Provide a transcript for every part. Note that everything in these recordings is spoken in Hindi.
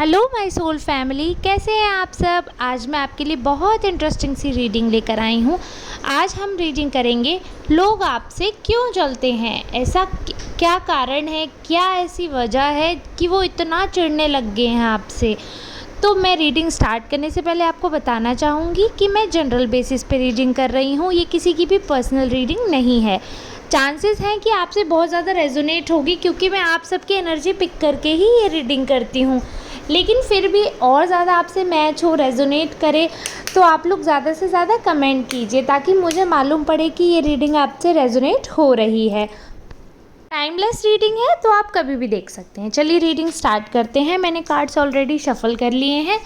हेलो माय सोल फैमिली, कैसे हैं आप सब। आज मैं आपके लिए बहुत इंटरेस्टिंग सी रीडिंग लेकर आई हूँ। आज हम रीडिंग करेंगे लोग आपसे क्यों जलते हैं। ऐसा क्या कारण है, क्या ऐसी वजह है कि वो इतना चिढ़ने लग गए हैं आपसे। तो मैं रीडिंग स्टार्ट करने से पहले आपको बताना चाहूँगी कि मैं जनरल बेसिस पे रीडिंग कर रही हूँ, ये किसी की भी पर्सनल रीडिंग नहीं है। चांसेस हैं कि आपसे बहुत ज़्यादा रेजोनेट होगी क्योंकि मैं आप सबकी एनर्जी पिक करके ही ये रीडिंग करती हूँ, लेकिन फिर भी और ज़्यादा आपसे मैच हो, रेजोनेट करे तो आप लोग ज़्यादा से ज़्यादा कमेंट कीजिए ताकि मुझे मालूम पड़े कि ये रीडिंग आपसे रेजोनेट हो रही है। टाइमलेस रीडिंग है तो आप कभी भी देख सकते हैं। चलिए रीडिंग स्टार्ट करते हैं। मैंने कार्ड्स ऑलरेडी शफल कर लिए हैं।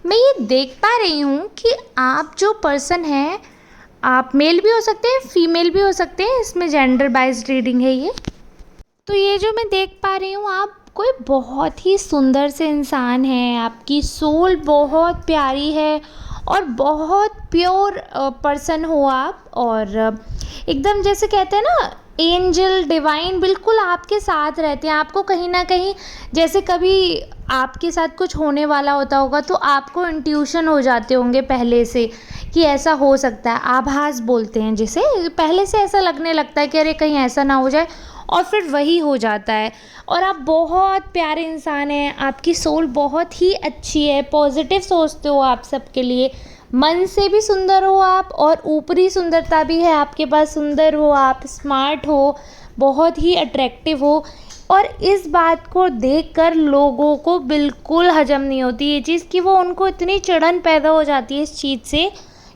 मैं ये देख पा रही हूँ कि आप जो पर्सन हैं, आप मेल भी हो सकते हैं, फीमेल भी हो सकते हैं, इसमें जेंडर बाइज्ड रीडिंग है ये। तो ये जो मैं देख पा रही हूँ, आप कोई बहुत ही सुंदर से इंसान हैं, आपकी सोल बहुत प्यारी है और बहुत प्योर पर्सन हो आप। और एकदम जैसे कहते हैं ना, एंजल डिवाइन बिल्कुल आपके साथ रहते हैं। आपको कहीं ना कहीं जैसे कभी आपके साथ कुछ होने वाला होता होगा तो आपको इंट्यूशन हो जाते होंगे पहले से कि ऐसा हो सकता है। आभास बोलते हैं जिसे, पहले से ऐसा लगने लगता है कि अरे कहीं ऐसा ना हो जाए, और फिर वही हो जाता है। और आप बहुत प्यारे इंसान हैं, आपकी सोल बहुत ही अच्छी है, पॉजिटिव सोचते हो आप सबके लिए, मन से भी सुंदर हो आप और ऊपरी सुंदरता भी है आपके पास। सुंदर हो आप, स्मार्ट हो, बहुत ही अट्रैक्टिव हो। और इस बात को देखकर लोगों को बिल्कुल हजम नहीं होती ये चीज़ कि वो उनको इतनी चिढ़न पैदा हो जाती है इस चीज़ से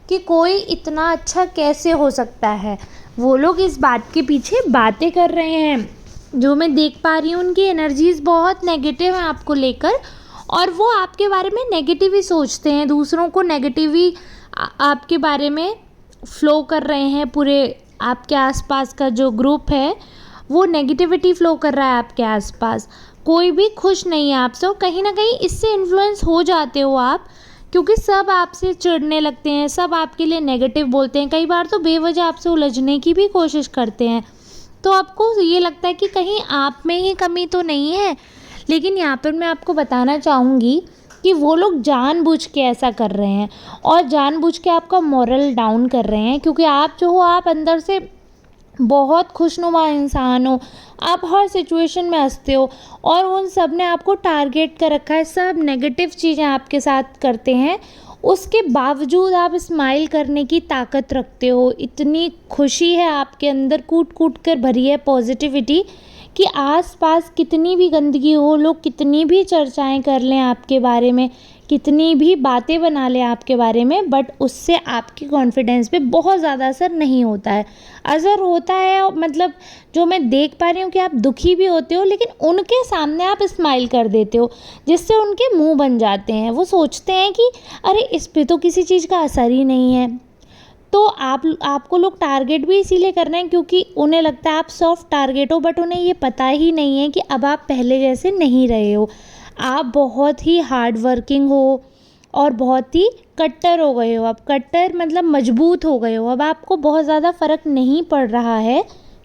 कि कोई इतना अच्छा कैसे हो सकता है। वो लोग इस बात के पीछे बातें कर रहे हैं। जो मैं देख पा रही हूँ, उनकी एनर्जीज़ बहुत नेगेटिव हैं आपको लेकर, और वो आपके बारे में नेगेटिव ही सोचते हैं, दूसरों को नेगेटिव ही आपके बारे में फ़्लो कर रहे हैं। पूरे आपके आसपास का जो ग्रुप है वो नेगेटिविटी फ़्लो कर रहा है आपके आसपास। कोई भी खुश नहीं है आपसे, और कहीं ना कहीं इससे इन्फ्लुएंस हो जाते हो आप, क्योंकि सब आपसे चिढ़ने लगते हैं, सब आपके लिए नेगेटिव बोलते हैं, कई बार तो बेवजह आपसे उलझने की भी कोशिश करते हैं। तो आपको ये लगता है कि कहीं आप में ही कमी तो नहीं है। लेकिन यहाँ पर मैं आपको बताना चाहूँगी कि वो लोग जानबूझ के ऐसा कर रहे हैं और जानबूझ के आपका मोरल डाउन कर रहे हैं, क्योंकि आप जो हो, आप अंदर से बहुत खुशनुमा इंसान हो, आप हर सिचुएशन में हंसते हो, और उन सब ने आपको टारगेट कर रखा है, सब नेगेटिव चीज़ें आपके साथ करते हैं। उसके बावजूद आप स्माइल करने की ताकत रखते हो, इतनी खुशी है आपके अंदर, कूट कूट कर भरी है पॉजिटिविटी, कि आसपास कितनी भी गंदगी हो, लोग कितनी भी चर्चाएं कर लें आपके बारे में, कितनी भी बातें बना लें आपके बारे में, बट उससे आपके कॉन्फिडेंस पे बहुत ज़्यादा असर नहीं होता है। असर होता है, मतलब जो मैं देख पा रही हूँ कि आप दुखी भी होते हो, लेकिन उनके सामने आप स्माइल कर देते हो, जिससे उनके मुंह बन जाते हैं। वो सोचते हैं कि अरे इस पे तो किसी चीज़ का असर ही नहीं है। तो आपको लोग टारगेट भी इसीलिए कर रहे हैं क्योंकि उन्हें लगता है आप सॉफ्ट टारगेट हो, बट उन्हें ये पता ही नहीं है कि अब आप पहले जैसे नहीं रहे हो। आप बहुत ही हार्ड वर्किंग हो और बहुत ही कट्टर हो गए हो। अब कट्टर मतलब मजबूत हो गए हो। अब आपको बहुत ज़्यादा फ़र्क नहीं पड़ रहा है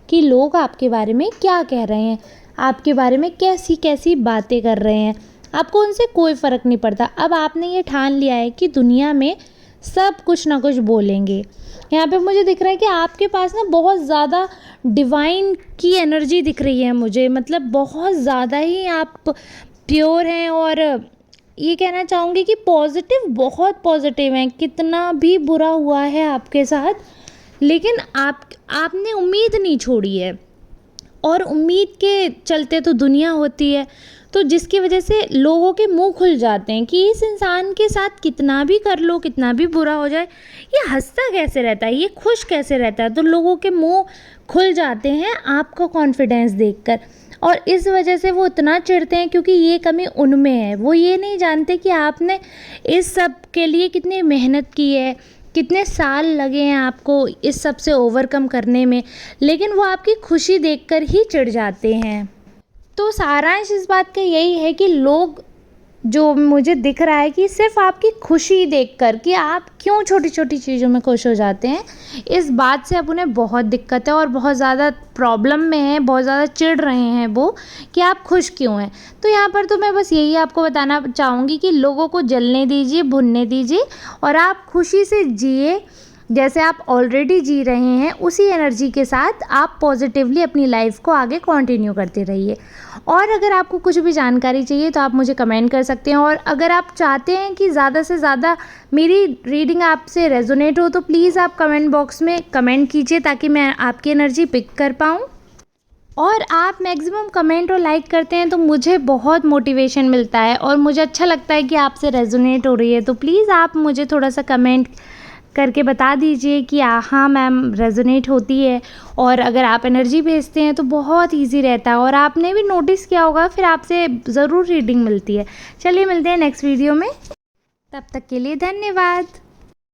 कि लोग आपके बारे में क्या कह रहे हैं, आपके बारे में कैसी कैसी बातें कर रहे हैं। आपको उनसे कोई फ़र्क नहीं पड़ता। अब आपने ये ठान लिया है कि दुनिया में सब कुछ ना कुछ बोलेंगे। यहाँ पे मुझे दिख रहा है कि आपके पास ना बहुत ज़्यादा डिवाइन की एनर्जी दिख रही है मुझे, मतलब बहुत ज़्यादा ही आप प्योर हैं, और ये कहना चाहूँगी कि पॉजिटिव, बहुत पॉजिटिव हैं। कितना भी बुरा हुआ है आपके साथ, लेकिन आपने उम्मीद नहीं छोड़ी है, और उम्मीद के चलते तो दुनिया होती है। तो जिसकी वजह से लोगों के मुंह खुल जाते हैं कि इस इंसान के साथ कितना भी कर लो, कितना भी बुरा हो जाए, ये हंसता कैसे रहता है, ये खुश कैसे रहता है। तो लोगों के मुंह खुल जाते हैं आपका कॉन्फिडेंस देखकर, और इस वजह से वो इतना चिढ़ते हैं क्योंकि ये कमी उनमें है। वो ये नहीं जानते कि आपने इस सब के लिए कितनी मेहनत की है, कितने साल लगे हैं आपको इस सब से ओवरकम करने में, लेकिन वो आपकी खुशी देखकर ही चिढ़ जाते हैं। तो सारांश इस बात का यही है कि लोग जो मुझे दिख रहा है कि सिर्फ़ आपकी खुशी देखकर कि आप क्यों छोटी-छोटी चीज़ों में खुश हो जाते हैं, इस बात से अब उन्हें बहुत दिक्कत है और बहुत ज़्यादा प्रॉब्लम में हैं, बहुत ज़्यादा चिढ़ रहे हैं वो कि आप खुश क्यों हैं। तो यहाँ पर तो मैं बस यही आपको बताना चाहूँगी कि लोगों को जलने दीजिए, भुनने दीजिए और आप खुशी से जिए। जैसे आप ऑलरेडी जी रहे हैं, उसी एनर्जी के साथ आप पॉजिटिवली अपनी लाइफ को आगे कंटिन्यू करते रहिए। और अगर आपको कुछ भी जानकारी चाहिए तो आप मुझे कमेंट कर सकते हैं, और अगर आप चाहते हैं कि ज़्यादा से ज़्यादा मेरी रीडिंग आपसे रेजोनेट हो तो प्लीज़ आप कमेंट बॉक्स में कमेंट कीजिए ताकि मैं आपकी एनर्जी पिक कर पाऊँ। और आप मैक्सिमम कमेंट और लाइक करते हैं तो मुझे बहुत मोटिवेशन मिलता है और मुझे अच्छा लगता है कि आपसे रेजोनेट हो रही है। तो प्लीज़ आप मुझे थोड़ा सा कमेंट करके बता दीजिए कि हाँ मैम रेजोनेट होती है। और अगर आप एनर्जी भेजते हैं तो बहुत इजी रहता है और आपने भी नोटिस किया होगा, फिर आपसे ज़रूर रीडिंग मिलती है। चलिए मिलते हैं नेक्स्ट वीडियो में, तब तक के लिए धन्यवाद।